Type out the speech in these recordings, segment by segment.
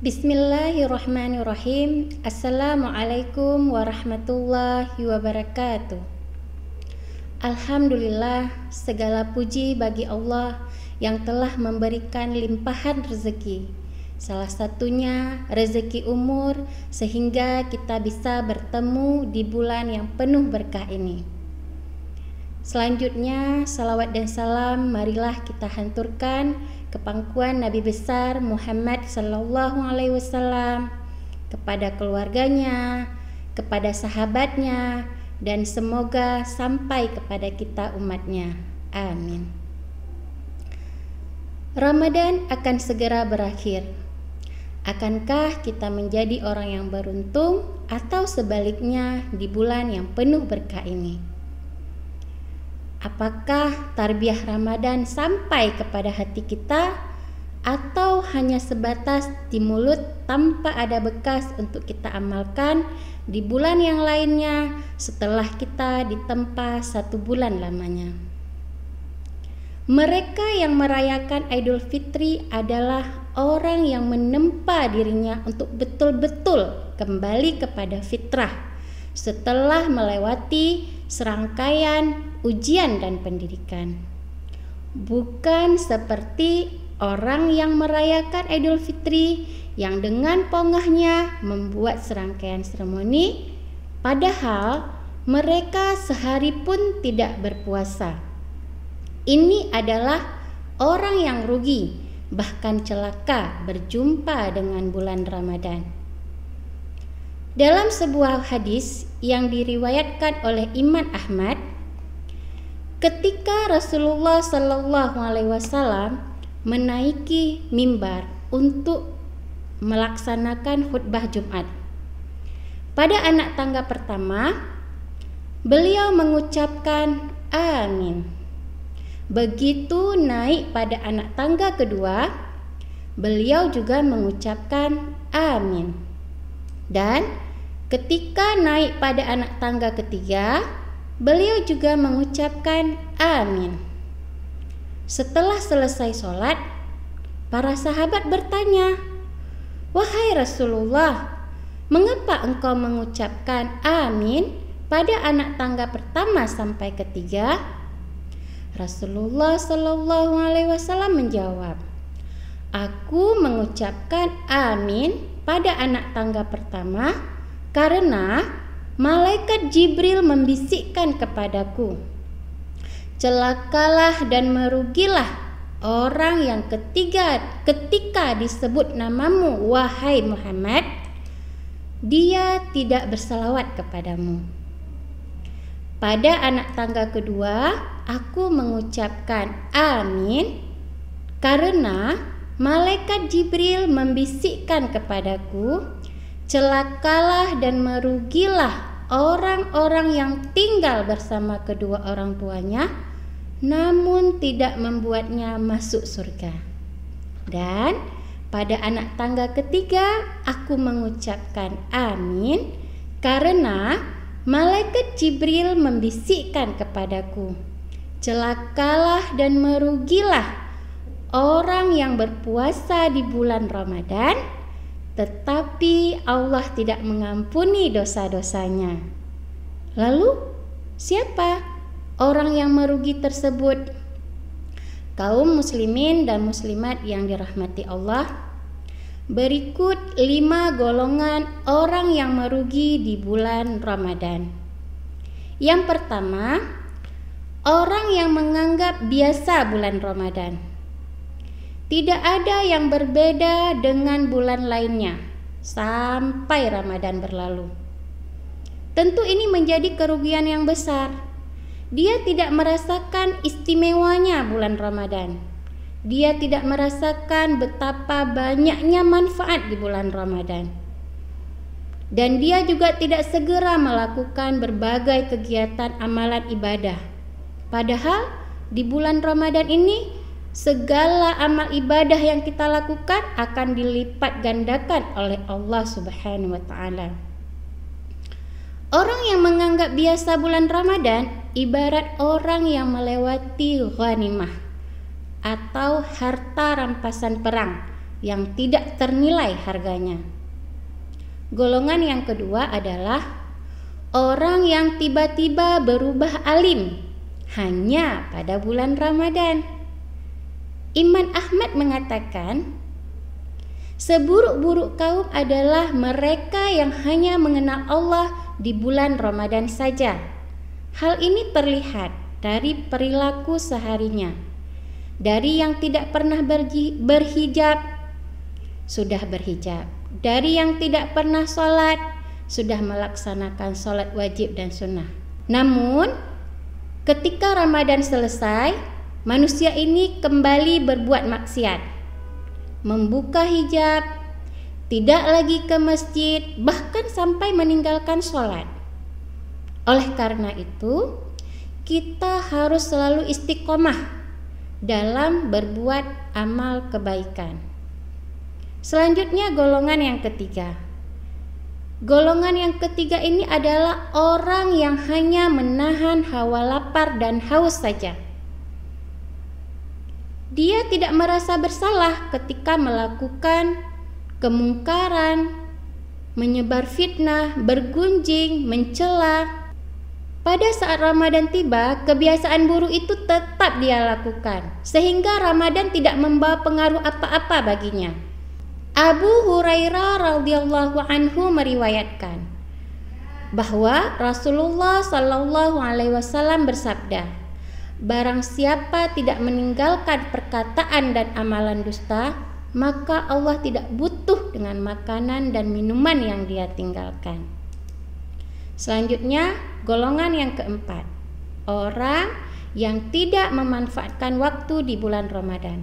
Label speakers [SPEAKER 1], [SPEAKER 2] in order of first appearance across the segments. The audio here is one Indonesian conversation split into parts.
[SPEAKER 1] Bismillahirrahmanirrahim. Assalamualaikum warahmatullahi wabarakatuh. Alhamdulillah, segala puji bagi Allah yang telah memberikan limpahan rezeki. Salah satunya rezeki umur, sehingga kita bisa bertemu di bulan yang penuh berkah ini. Selanjutnya, salawat dan salam marilah kita hanturkan ke pangkuan Nabi besar Muhammad sallallahu alaihi wasallam, kepada keluarganya, kepada sahabatnya, dan semoga sampai kepada kita umatnya. Amin. Ramadan akan segera berakhir. Akankah kita menjadi orang yang beruntung atau sebaliknya di bulan yang penuh berkah ini? Apakah tarbiyah Ramadan sampai kepada hati kita atau hanya sebatas di mulut tanpa ada bekas untuk kita amalkan di bulan yang lainnya setelah kita ditempa 1 bulan lamanya? Mereka yang merayakan Idul Fitri adalah orang yang menempa dirinya untuk betul-betul kembali kepada fitrah setelah melewati serangkaian ujian dan pendidikan. Bukan seperti orang yang merayakan Idul Fitri yang dengan pongahnya membuat serangkaian seremoni, padahal mereka sehari pun tidak berpuasa. Ini adalah orang yang rugi, bahkan celaka berjumpa dengan bulan Ramadan. Dalam sebuah hadis yang diriwayatkan oleh Imam Ahmad, ketika Rasulullah Shallallahu Alaihi Wasallam menaiki mimbar untuk melaksanakan khutbah Jumat, pada anak tangga pertama beliau mengucapkan amin. Begitu naik pada anak tangga kedua, beliau juga mengucapkan amin. Dan ketika naik pada anak tangga ketiga, beliau juga mengucapkan amin. Setelah selesai sholat, para sahabat bertanya, "Wahai Rasulullah, mengapa engkau mengucapkan amin pada anak tangga pertama sampai ketiga?" Rasulullah Shallallahu Alaihi Wasallam menjawab, "Aku mengucapkan amin pada anak tangga pertama karena malaikat Jibril membisikkan kepadaku, celakalah dan merugilah orang yang ketika disebut namamu wahai Muhammad, dia tidak bersalawat kepadamu." Pada anak tangga kedua, aku mengucapkan amin karena malaikat Jibril membisikkan kepadaku, celakalah dan merugilah orang-orang yang tinggal bersama kedua orang tuanya, namun tidak membuatnya masuk surga. Dan pada anak tangga ketiga, aku mengucapkan amin karena malaikat Jibril membisikkan kepadaku, celakalah dan merugilah orang yang berpuasa di bulan Ramadan, tetapi Allah tidak mengampuni dosa-dosanya. Lalu, siapa orang yang merugi tersebut? Kaum muslimin dan muslimat yang dirahmati Allah, berikut 5 golongan orang yang merugi di bulan Ramadan. Yang pertama, orang yang menganggap biasa bulan Ramadan. Tidak ada yang berbeda dengan bulan lainnya sampai Ramadan berlalu. Tentu ini menjadi kerugian yang besar. Dia tidak merasakan istimewanya bulan Ramadan. Dia tidak merasakan betapa banyaknya manfaat di bulan Ramadan. Dan dia juga tidak segera melakukan berbagai kegiatan amalan ibadah. Padahal di bulan Ramadan ini segala amal ibadah yang kita lakukan akan dilipat gandakan oleh Allah Subhanahu wa taala. Orang yang menganggap biasa bulan Ramadan ibarat orang yang melewati ghanimah atau harta rampasan perang yang tidak ternilai harganya. Golongan yang kedua adalah orang yang tiba-tiba berubah alim hanya pada bulan Ramadan. Imam Ahmad mengatakan, seburuk-buruk kaum adalah mereka yang hanya mengenal Allah di bulan Ramadan saja. Hal ini terlihat dari perilaku seharinya. Dari yang tidak pernah berhijab, sudah berhijab. Dari yang tidak pernah sholat, sudah melaksanakan sholat wajib dan sunnah. Namun, ketika Ramadan selesai, manusia ini kembali berbuat maksiat, membuka hijab, tidak lagi ke masjid, bahkan sampai meninggalkan sholat. Oleh karena itu, kita harus selalu istiqomah dalam berbuat amal kebaikan. Selanjutnya golongan yang ketiga. Golongan yang ketiga ini adalah orang yang hanya menahan hawa lapar dan haus saja. Dia tidak merasa bersalah ketika melakukan kemungkaran, menyebar fitnah, bergunjing, mencela. Pada saat Ramadan tiba, kebiasaan buruk itu tetap dia lakukan, sehingga Ramadan tidak membawa pengaruh apa-apa baginya. Abu Hurairah radhiyallahu anhu meriwayatkan bahwa Rasulullah sallallahu alaihi wasallam bersabda, barang siapa tidak meninggalkan perkataan dan amalan dusta, maka Allah tidak butuh dengan makanan dan minuman yang dia tinggalkan. Selanjutnya, golongan yang keempat, orang yang tidak memanfaatkan waktu di bulan Ramadan.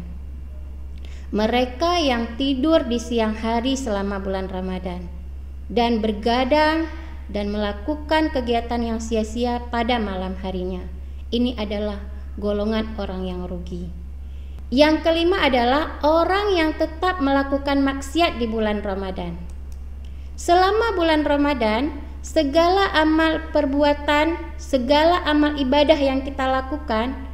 [SPEAKER 1] Mereka yang tidur di siang hari selama bulan Ramadan dan bergadang dan melakukan kegiatan yang sia-sia pada malam harinya. Ini adalah golongan orang yang rugi. Yang kelima adalah orang yang tetap melakukan maksiat di bulan Ramadan. Selama bulan Ramadan, segala amal perbuatan, segala amal ibadah yang kita lakukan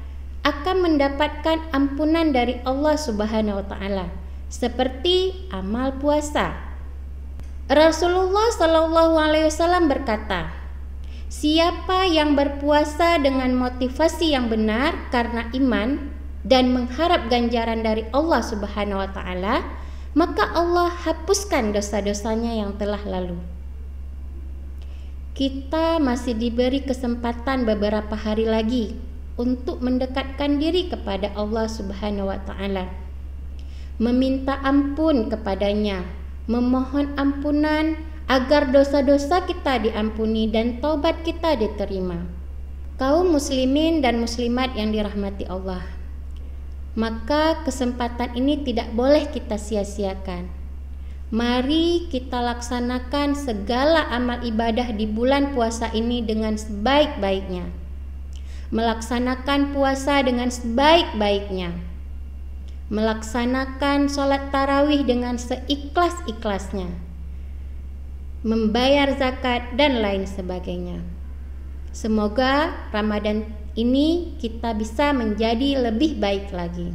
[SPEAKER 1] akan mendapatkan ampunan dari Allah Subhanahu wa taala, seperti amal puasa. Rasulullah sallallahu alaihi wasallam berkata, siapa yang berpuasa dengan motivasi yang benar karena iman dan mengharap ganjaran dari Allah Subhanahu wa taala, maka Allah hapuskan dosa-dosanya yang telah lalu. Kita masih diberi kesempatan beberapa hari lagi untuk mendekatkan diri kepada Allah Subhanahu wa taala, meminta ampun kepadanya, memohon ampunan agar dosa-dosa kita diampuni dan taubat kita diterima. Kaum muslimin dan muslimat yang dirahmati Allah, maka kesempatan ini tidak boleh kita sia-siakan. Mari kita laksanakan segala amal ibadah di bulan puasa ini dengan sebaik-baiknya. Melaksanakan puasa dengan sebaik-baiknya, melaksanakan sholat tarawih dengan seikhlas-ikhlasnya, membayar zakat dan lain sebagainya. Semoga Ramadan ini kita bisa menjadi lebih baik lagi.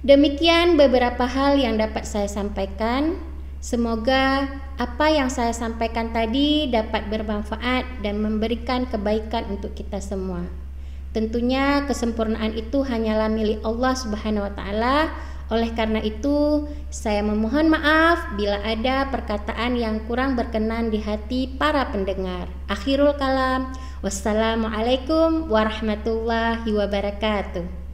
[SPEAKER 1] Demikian beberapa hal yang dapat saya sampaikan. Semoga apa yang saya sampaikan tadi dapat bermanfaat dan memberikan kebaikan untuk kita semua. Tentunya kesempurnaan itu hanyalah milik Allah Subhanahu wa taala. Oleh karena itu, saya memohon maaf bila ada perkataan yang kurang berkenan di hati para pendengar. Akhirul kalam. Wassalamualaikum warahmatullahi wabarakatuh.